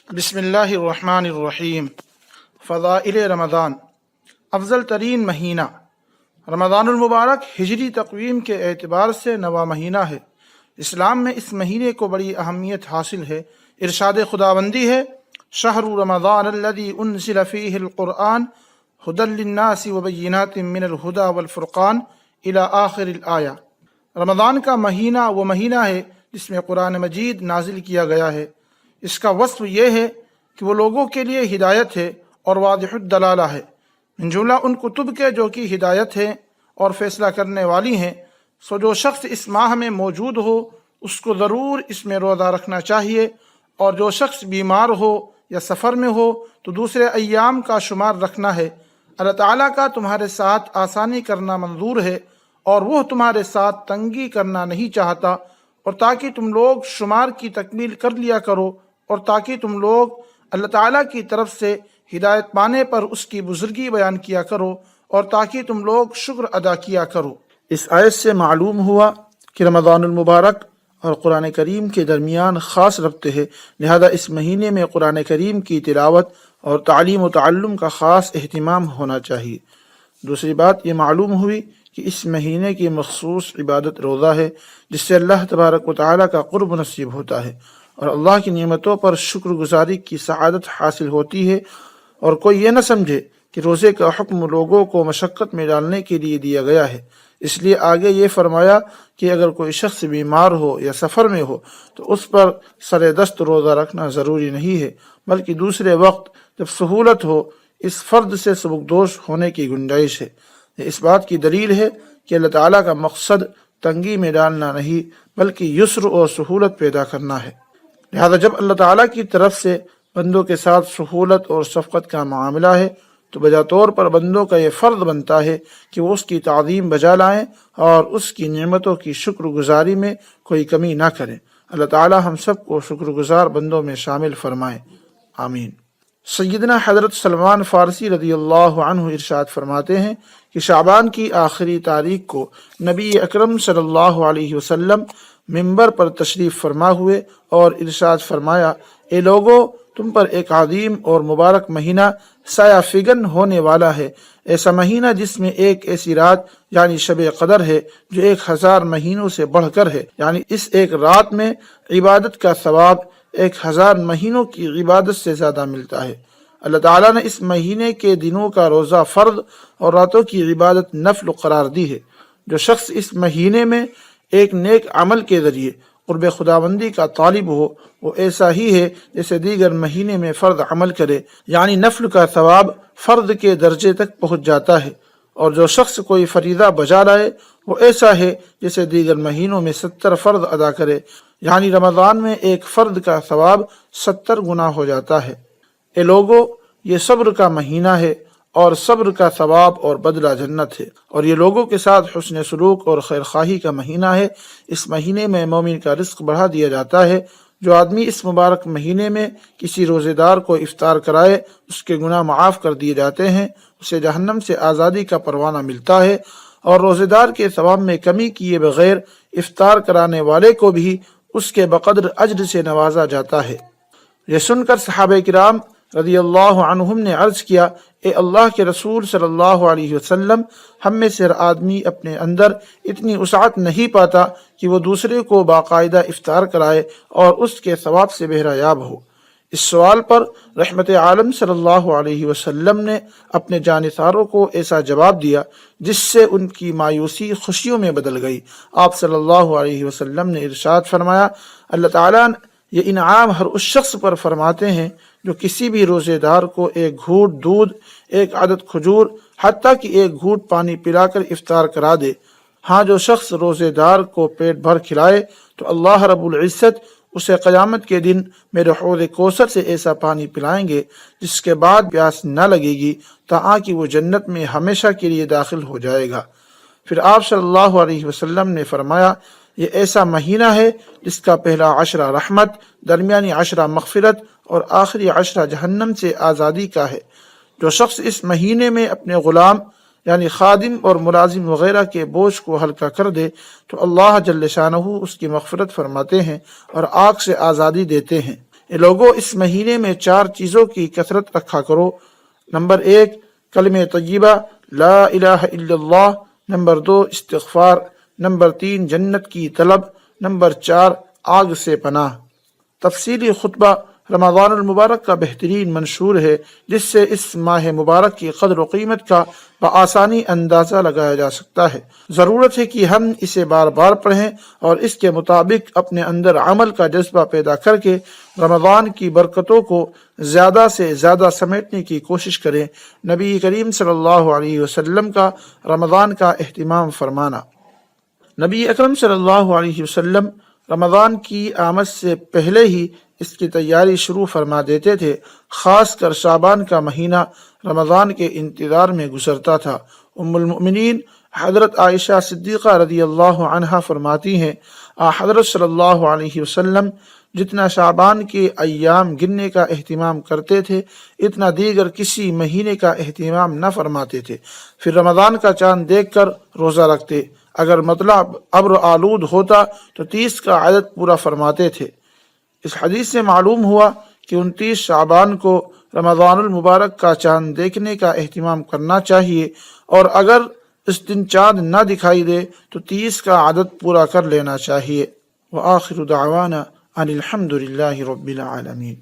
بسم اللہ الرحمن الرحیم۔ فضائل رمضان۔ افضل ترین مہینہ رمضان المبارک ہجری تقویم کے اعتبار سے نواں مہینہ ہے۔ اسلام میں اس مہینے کو بڑی اہمیت حاصل ہے۔ ارشاد خداوندی ہے، شہر رمضان الذی انزل فیہ القرآن ھدی للناس وبینات من الہدی والفرقان الی آخر الآیہ۔ رمضان کا مہینہ وہ مہینہ ہے جس میں قرآن مجید نازل کیا گیا ہے۔ اس کا وصف یہ ہے کہ وہ لوگوں کے لیے ہدایت ہے اور واضح الدلالہ ہے، من جملہ ان کتب کے جو کہ ہدایت ہے اور فیصلہ کرنے والی ہیں۔ سو جو شخص اس ماہ میں موجود ہو اس کو ضرور اس میں روزہ رکھنا چاہیے، اور جو شخص بیمار ہو یا سفر میں ہو تو دوسرے ایام کا شمار رکھنا ہے۔ اللہ تعالیٰ کا تمہارے ساتھ آسانی کرنا منظور ہے، اور وہ تمہارے ساتھ تنگی کرنا نہیں چاہتا، اور تاکہ تم لوگ شمار کی تکمیل کر لیا کرو، اور تاکہ تم لوگ اللہ تعالیٰ کی طرف سے ہدایت پانے پر اس کی بزرگی بیان کیا کرو، اور تاکہ تم لوگ شکر ادا کیا کرو۔ اس آیت سے معلوم ہوا کہ رمضان المبارک اور قرآن کریم کے درمیان خاص ربط ہے، لہذا اس مہینے میں قرآن کریم کی تلاوت اور تعلیم و تعلم کا خاص اہتمام ہونا چاہیے۔ دوسری بات یہ معلوم ہوئی کہ اس مہینے کی مخصوص عبادت روزہ ہے، جس سے اللہ تبارک و تعالیٰ کا قرب نصیب ہوتا ہے اور اللہ کی نعمتوں پر شکر گزاری کی سعادت حاصل ہوتی ہے۔ اور کوئی یہ نہ سمجھے کہ روزے کا حکم لوگوں کو مشقت میں ڈالنے کے لیے دیا گیا ہے، اس لیے آگے یہ فرمایا کہ اگر کوئی شخص بیمار ہو یا سفر میں ہو تو اس پر سر دست روزہ رکھنا ضروری نہیں ہے، بلکہ دوسرے وقت جب سہولت ہو اس فرض سے سبکدوش ہونے کی گنجائش ہے۔ یہ اس بات کی دلیل ہے کہ اللہ تعالیٰ کا مقصد تنگی میں ڈالنا نہیں بلکہ یسر اور سہولت پیدا کرنا ہے۔ لہذا جب اللہ تعالیٰ کی طرف سے بندوں کے ساتھ سہولت اور شفقت کا معاملہ ہے تو بجا طور پر بندوں کا یہ فرض بنتا ہے کہ وہ اس کی تعظیم بجا لائیں اور اس کی نعمتوں کی شکر گزاری میں کوئی کمی نہ کریں۔ اللہ تعالیٰ ہم سب کو شکر گزار بندوں میں شامل فرمائے، آمین۔ سیدنا حضرت سلمان فارسی رضی اللہ عنہ ارشاد فرماتے ہیں کہ شعبان کی آخری تاریخ کو نبی اکرم صلی اللہ علیہ وسلم ممبر پر تشریف فرما ہوئے اور ارشاد فرمایا، اے لوگو، تم پر ایک عظیم اور مبارک مہینہ سایہ فگن ہونے والا ہے، ایسا مہینہ جس میں ایک ایسی رات یعنی شب قدر ہے جو 1000 مہینوں سے بڑھ کر ہے، یعنی اس ایک رات میں عبادت کا ثواب 1000 مہینوں کی عبادت سے زیادہ ملتا ہے۔ اللہ تعالیٰ نے اس مہینے کے دنوں کا روزہ فرض اور راتوں کی عبادت نفل قرار دی ہے۔ جو شخص اس مہینے میں ایک نیک عمل کے ذریعے قرب خداوندی کا طالب ہو وہ ایسا ہی ہے جیسے دیگر مہینے میں فرض عمل کرے، یعنی نفل کا ثواب فرض کے درجے تک پہنچ جاتا ہے۔ اور جو شخص کوئی فریضہ بجا لائے وہ ایسا ہے جیسے دیگر مہینوں میں 70 فرض ادا کرے، یعنی رمضان میں ایک فرض کا ثواب 70 گنا ہو جاتا ہے۔ اے لوگو، یہ صبر کا مہینہ ہے اور صبر کا ثواب اور بدلہ جنت ہے، اور یہ لوگوں کے ساتھ حسن سلوک اور خیر خواہی کا مہینہ ہے۔ اس مہینے میں مومن کا رزق بڑھا دیا جاتا ہے۔ جو آدمی اس مبارک مہینے میں کسی روزے دار کو افطار کرائے اس کے گناہ معاف کر دیے جاتے ہیں، اسے جہنم سے آزادی کا پروانہ ملتا ہے، اور روزے دار کے ثواب میں کمی کیے بغیر افطار کرانے والے کو بھی اس کے بقدر اجر سے نوازا جاتا ہے۔ یہ سن کر صحابہ کرام رضی اللہ عنہم نے عرض کیا، اے اللہ کے رسول صلی اللہ علیہ وسلم، ہم میں سے ہر آدمی اپنے اندر اتنی وسعت نہیں پاتا کہ وہ دوسرے کو باقاعدہ افطار کرائے اور اس کے ثواب سے بہرہ یاب ہو۔ اس سوال پر رحمت عالم صلی اللہ علیہ وسلم نے اپنے جانثاروں کو ایسا جواب دیا جس سے ان کی مایوسی خوشیوں میں بدل گئی۔ آپ صلی اللہ علیہ وسلم نے ارشاد فرمایا، اللہ تعالیٰ یہ انعام ہر اس شخص پر فرماتے ہیں جو کسی بھی روزے دار کو ایک گھونٹ دودھ، ایک عدد کھجور، حتیٰ کہ ایک گھونٹ پانی پلا کر افطار کرا دے۔ ہاں، جو شخص روزے دار کو پیٹ بھر کھلائے تو اللہ رب العزت اسے قیامت کے دن میرے حوض کوثر سے ایسا پانی پلائیں گے جس کے بعد پیاس نہ لگے گی تاکہ وہ جنت میں ہمیشہ کے لیے داخل ہو جائے گا۔ پھر آپ صلی اللہ علیہ وسلم نے فرمایا، یہ ایسا مہینہ ہے جس کا پہلا عشرہ رحمت، درمیانی عشرہ مغفرت اور آخری عشرہ جہنم سے آزادی کا ہے۔ جو شخص اس مہینے میں اپنے غلام یعنی خادم اور ملازم وغیرہ کے بوجھ کو ہلکا کر دے تو اللہ جل شانہ اس کی مغفرت فرماتے ہیں اور آگ سے آزادی دیتے ہیں۔ اے لوگو، اس مہینے میں 4 چیزوں کی کثرت رکھا کرو۔ نمبر 1 کلمہ طیبہ لا الہ الا اللہ، نمبر 2 استغفار، نمبر 3 جنت کی طلب، نمبر 4 آگ سے پناہ۔ تفصیلی خطبہ رمضان المبارک کا بہترین منشور ہے، جس سے اس ماہ مبارک کی قدر و قیمت کا بآسانی اندازہ لگایا جا سکتا ہے۔ ضرورت ہے کہ ہم اسے بار بار پڑھیں اور اس کے مطابق اپنے اندر عمل کا جذبہ پیدا کر کے رمضان کی برکتوں کو زیادہ سے زیادہ سمیٹنے کی کوشش کریں۔ نبی کریم صلی اللہ علیہ وسلم کا رمضان کا اہتمام فرمانا۔ نبی اکرم صلی اللہ علیہ وسلم رمضان کی آمد سے پہلے ہی اس کی تیاری شروع فرما دیتے تھے، خاص کر شعبان کا مہینہ رمضان کے انتظار میں گزرتا تھا۔ ام المؤمنین حضرت عائشہ صدیقہ رضی اللہ عنہا فرماتی ہیں، حضرت صلی اللہ علیہ وسلم جتنا شعبان کے ایام گننے کا اہتمام کرتے تھے، اتنا دیگر کسی مہینے کا اہتمام نہ فرماتے تھے۔ پھر رمضان کا چاند دیکھ کر روزہ رکھتے، اگر مطلع ابر آلود ہوتا تو 30 کا عدد پورا فرماتے تھے۔ اس حدیث سے معلوم ہوا کہ 29 شعبان کو رمضان المبارک کا چاند دیکھنے کا اہتمام کرنا چاہیے، اور اگر اس دن چاند نہ دکھائی دے تو 30 کا عدد پورا کر لینا چاہیے۔ وآخر دعوانا ان الحمد للہ رب العالمین۔